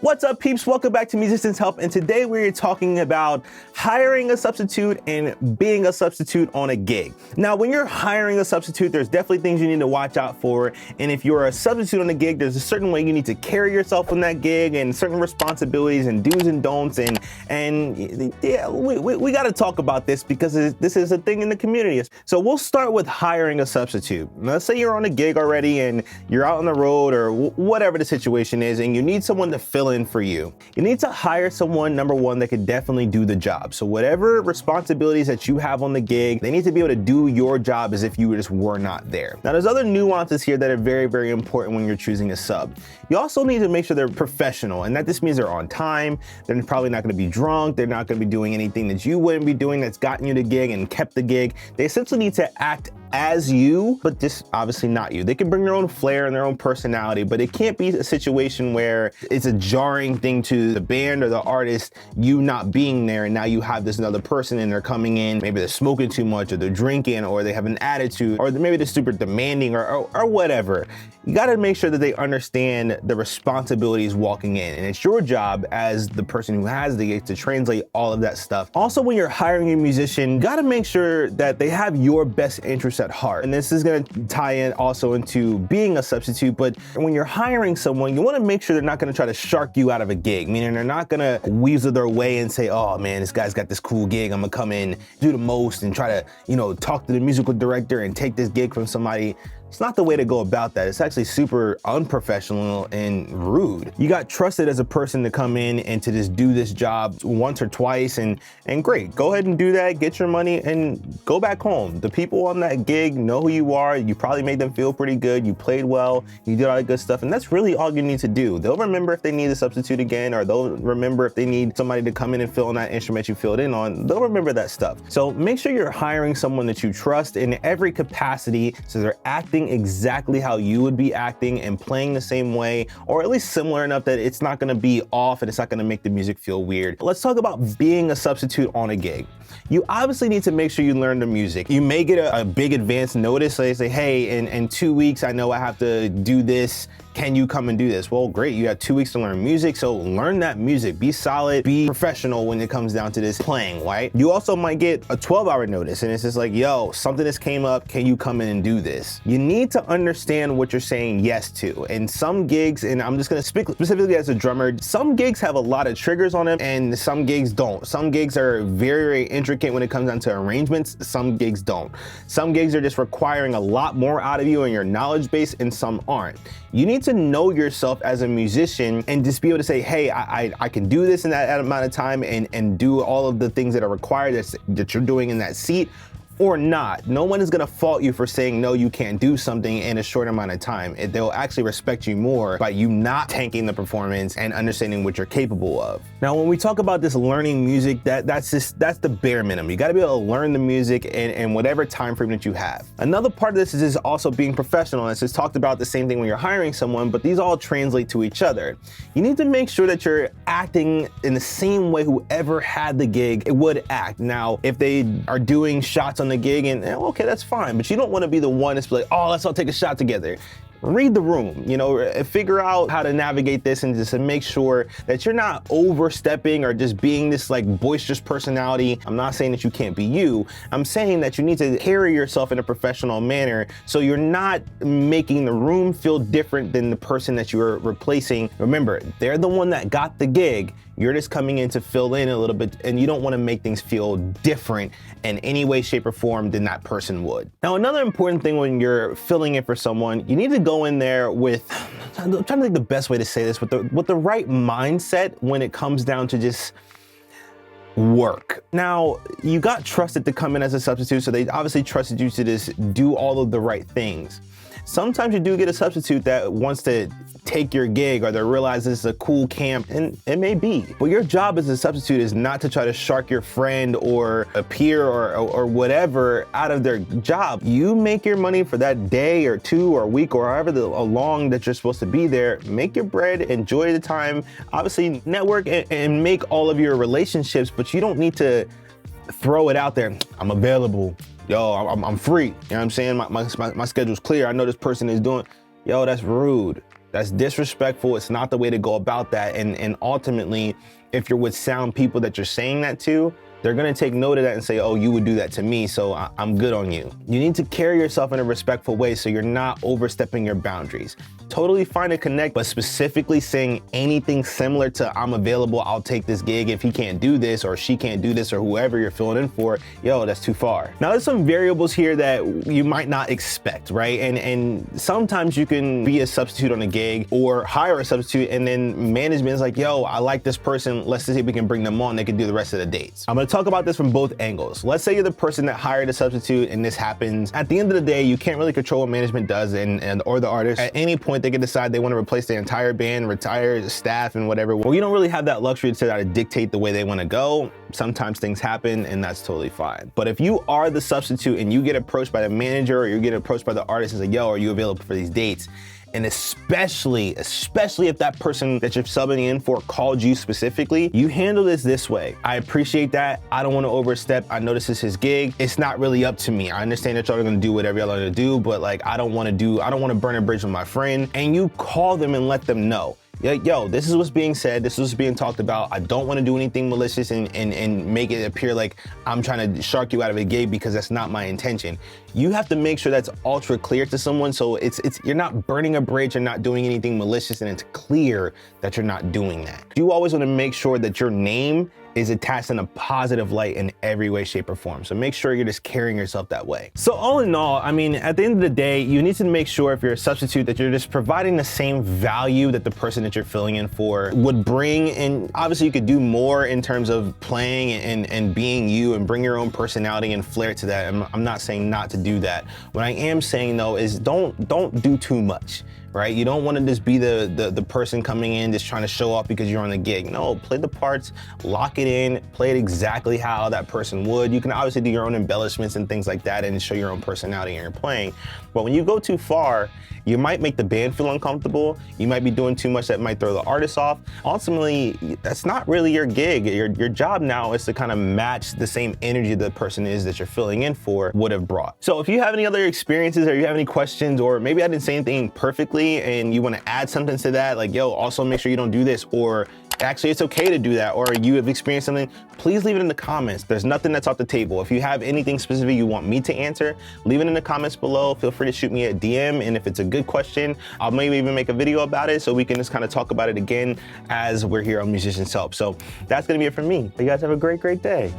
What's up, peeps? Welcome back to Musicians Help, and today we're talking about hiring a substitute and being a substitute on a gig. Now, when you're hiring a substitute, there's definitely things you need to watch out for, and if you're a substitute on a gig, there's a certain way you need to carry yourself on that gig and certain responsibilities and do's and don'ts, and yeah, we got to talk about this because this is a thing in the community. So we'll start with hiring a substitute. Let's say you're on a gig already and you're out on the road or whatever the situation is, and you need someone to fill in for you. You need to hire someone, number one, that can definitely do the job. So whatever responsibilities that you have on the gig, they need to be able to do your job as if you just were not there. Now, there's other nuances here that are very, very important when you're choosing a sub. You also need to make sure they're professional, and that just means they're on time. They're probably not going to be drunk. They're not going to be doing anything that you wouldn't be doing that's gotten you the gig and kept the gig. They essentially need to act as you, but just obviously not you. They can bring their own flair and their own personality, but it can't be a situation where it's a jarring thing to the band or the artist, you not being there, and now you have this another person and they're coming in, maybe they're smoking too much or they're drinking or they have an attitude or maybe they're super demanding or whatever. You gotta make sure that they understand the responsibilities walking in, and it's your job as the person who has the gig to translate all of that stuff. Also, when you're hiring a musician, you gotta make sure that they have your best interests at heart. And this is gonna tie in also into being a substitute, but when you're hiring someone, you wanna make sure they're not gonna try to shark you out of a gig, meaning they're not gonna weasel their way and say, oh man, this guy's got this cool gig, I'm gonna come in, do the most, and try to, talk to the musical director and take this gig from somebody. It's not the way to go about that. It's actually super unprofessional and rude. You got trusted as a person to come in and to just do this job once or twice, and great, go ahead and do that, get your money and go back home. The people on that gig know who you are. You probably made them feel pretty good. You played well, you did all that good stuff, and that's really all you need to do. They'll remember if they need a substitute again, or they'll remember if they need somebody to come in and fill in that instrument you filled in on. They'll remember that stuff. So make sure you're hiring someone that you trust in every capacity, so they're acting exactly how you would be acting and playing the same way, or at least similar enough that it's not gonna be off and it's not gonna make the music feel weird. Let's talk about being a substitute on a gig. You obviously need to make sure you learn the music. You may get a big advance notice. So they say, hey, in 2 weeks, I know I have to do this. Can you come and do this? Well, great, you have 2 weeks to learn music, so learn that music. Be solid, be professional when it comes down to this playing, right? You also might get a 12-hour notice, and it's just like, yo, something just came up, can you come in and do this? You need to understand what you're saying yes to. And some gigs, and I'm just gonna speak specifically as a drummer, some gigs have a lot of triggers on them, and some gigs don't. Some gigs are very, very intricate when it comes down to arrangements, some gigs don't. Some gigs are just requiring a lot more out of you and your knowledge base, and some aren't. You need to know yourself as a musician and just be able to say, hey, I can do this in that amount of time and do all of the things that are required that you're doing in that seat, or not. No one is gonna fault you for saying, no, you can't do something in a short amount of time. They'll actually respect you more by you not tanking the performance and understanding what you're capable of. Now, when we talk about this learning music, that's the bare minimum. You gotta be able to learn the music in whatever time frame that you have. Another part of this is also being professional. It's just talked about the same thing when you're hiring someone, but these all translate to each other. You need to make sure that you're acting in the same way whoever had the gig would act. Now, if they are doing shots on the gig, and okay, that's fine, but you don't want to be the one that's like, oh, let's all take a shot together. Read the room, figure out how to navigate this, and just to make sure that you're not overstepping or just being this like boisterous personality. I'm not saying that you can't be you. I'm saying that you need to carry yourself in a professional manner so you're not making the room feel different than the person that you're replacing. Remember, they're the one that got the gig. You're just coming in to fill in a little bit, and you don't want to make things feel different in any way, shape, or form than that person would. Now, another important thing when you're filling in for someone, you need to go in there with, I'm trying to think the best way to say this, with the right mindset when it comes down to just work. Now, you got trusted to come in as a substitute, so they obviously trusted you to just do all of the right things. Sometimes you do get a substitute that wants to take your gig, or they realize this is a cool camp, and it may be. But your job as a substitute is not to try to shark your friend or a peer or whatever out of their job. You make your money for that day or two or week or however long that you're supposed to be there. Make your bread, enjoy the time, obviously network and make all of your relationships, but you don't need to throw it out there. I'm available. Yo, I'm free. You know what I'm saying? My schedule's clear. I know this person is doing. Yo, that's rude. That's disrespectful. It's not the way to go about that. And ultimately, if you're with sound people that you're saying that to, they're gonna take note of that and say, oh, you would do that to me, so I'm good on you. You need to carry yourself in a respectful way so you're not overstepping your boundaries. Totally fine to connect, but specifically saying anything similar to I'm available, I'll take this gig if he can't do this or she can't do this or whoever you're filling in for, yo, that's too far. Now there's some variables here that you might not expect, right? And sometimes you can be a substitute on a gig or hire a substitute and then management is like, yo, I like this person, let's see if we can bring them on, they can do the rest of the dates. I'm gonna talk about this from both angles. Let's say you're the person that hired a substitute and this happens. At the end of the day, you can't really control what management does or the artist. At any point, they can decide they want to replace the entire band, retire staff and whatever. Well, you don't really have that luxury to try to dictate the way they want to go. Sometimes things happen and that's totally fine. But if you are the substitute and you get approached by the manager or you get approached by the artist and say, yo, are you available for these dates? And especially if that person that you're subbing in for called you specifically, you handle this way. I appreciate that. I don't want to overstep. I know this is his gig. It's not really up to me. I understand that y'all are gonna do whatever y'all are gonna do, but like, I don't want to burn a bridge with my friend. And you call them and let them know. Yo, this is what's being said, this is what's being talked about. I don't want to do anything malicious and make it appear like I'm trying to shark you out of a gig because that's not my intention. You have to make sure that's ultra clear to someone so you're not burning a bridge, you're not doing anything malicious, and it's clear that you're not doing that. You always want to make sure that your name is attached in a positive light in every way, shape, or form. So make sure you're just carrying yourself that way. So all in all, I mean, at the end of the day, you need to make sure if you're a substitute that you're just providing the same value that the person that you're filling in for would bring. And obviously you could do more in terms of playing and being you and bring your own personality and flair to that. I'm not saying not to do that. What I am saying though is don't do too much. Right? You don't want to just be the person coming in just trying to show off because you're on the gig. No, play the parts, lock it in, play it exactly how that person would. You can obviously do your own embellishments and things like that and show your own personality in your playing. But when you go too far, you might make the band feel uncomfortable. You might be doing too much that might throw the artist off. Ultimately, that's not really your gig. Your job now is to kind of match the same energy the person is that you're filling in for would have brought. So if you have any other experiences or you have any questions, or maybe I didn't say anything perfectly and you want to add something to that, like, yo, also make sure you don't do this, or actually it's okay to do that, or you have experienced something, please leave it in the comments. There's nothing that's off the table. If you have anything specific you want me to answer, leave it in the comments below. Feel free to shoot me a DM, and if it's a good question, I'll maybe even make a video about it so we can just kind of talk about it again as we're here on Musicians Help. So that's gonna be it for me. You guys have a great day.